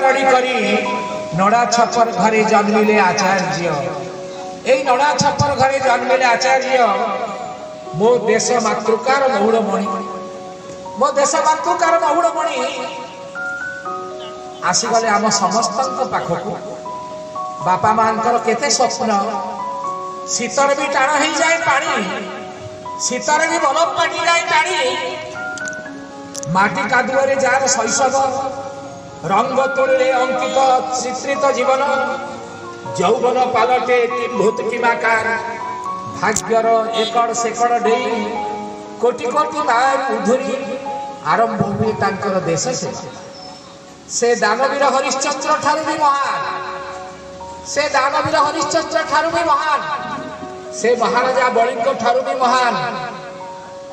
लड़ी करी नड़ा छपर घरे जन्मिले आचार्य। एई नड़ा छपर घरे जन्मिले आचार्य मो देश मातृकार महुड़मणि मो देश मातृकार महुड़मणि आसीगले आम समस्त पाखक बापा मानकर केते स्वप्न शीतर भी टाण हो जाए पानी शीतर भी बरफ पाटी जाए टाणी माटी कादुअरे जार शैशव रंग तोड़े अंकित चित्रित जीवन यौवन पालटे किंभूत किमाकार भाग्यर एकड़ सेकड़ डेई कोटि कोटि बार उधुरी आरंभ हुए तांकर देश से दानवीर हरिश्चंद्र ठारू भी महान से दानवीर हरिश्चंद्र ठारू भी महान से महाराजा बलिंग ठारू भी महान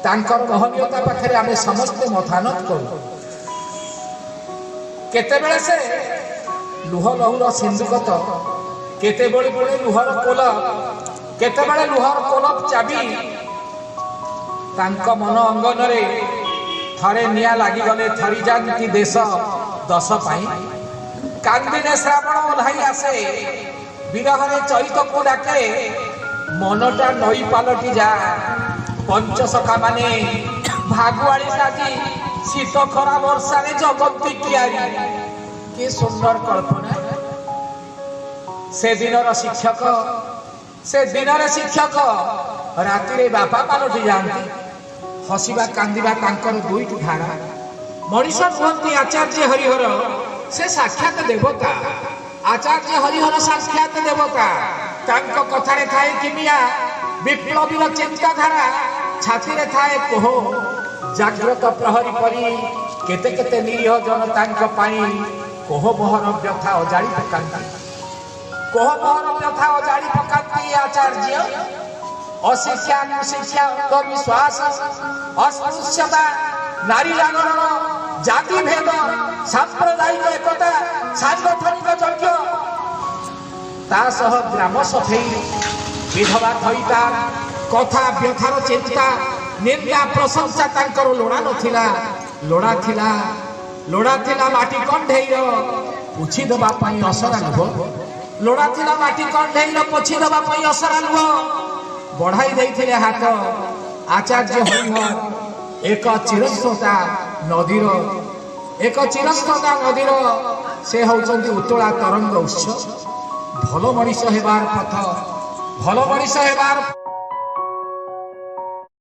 तांकर महनीयता पाखे आमे समस्ते मथानत करू केतेबेले से लुह लहुर सिंधुकत केतेबेले बेले लुहर कोल केतेबेले लुहर कोलप चाबी तांक मन अंगन रे थरे निया लागी गले थरी जानती देश दश पाई कांदिने श्रावण ओल्हाई आसे विरहरे चैत को डाके मनटा नई पालटी जा पंचसखा माने भागुआली साजी शीत खरा वर्षा रे जगती कियारी के सुंदर कल्पना से दिनर शिक्षक राति रे बापा पालटी जाती हसिबा कांदिबा तांकर दुईटी धारा मनीष कहती आचार्य हरिहर से साक्षात देवता आचार्य हरिहर साक्षात देवता तांको कथारे थाए किमिया विप्लवीर चिंताधारा छाती रे थाए कोह जाग्रत प्रहरी परी केते केते निरीह जनतांक पाई कोह मोहर व्यथा अजाड़ी पकांती कोह मोहर व्यथा अजाड़ी पकांती आचार्य अशिक्षा कुशिक्षा अंधविश्वास अस्पृश्यता नारी जागरण जाति भेद सांप्रदायिक एकता सांगठनिक यज्ञ तासह ग्राम सफेई विधवा थईता कथा व्यथार चिंता निंदा प्रशंसा तांकर लोड़ा नथिला लोड़ा थिला माटी कंढेईर पुछि दबा पई असरा लुह लोड़ा थिला माटी कंढेईर पुछि दबा पई असरा लुह बढ़ाई देइथिले हाथ आचार्य हरिहर एक चिरस्रोता नदीर से होचंती उत्तोला तरंग उत्स भल मनीष हेबार पथ भल मनीष हेबार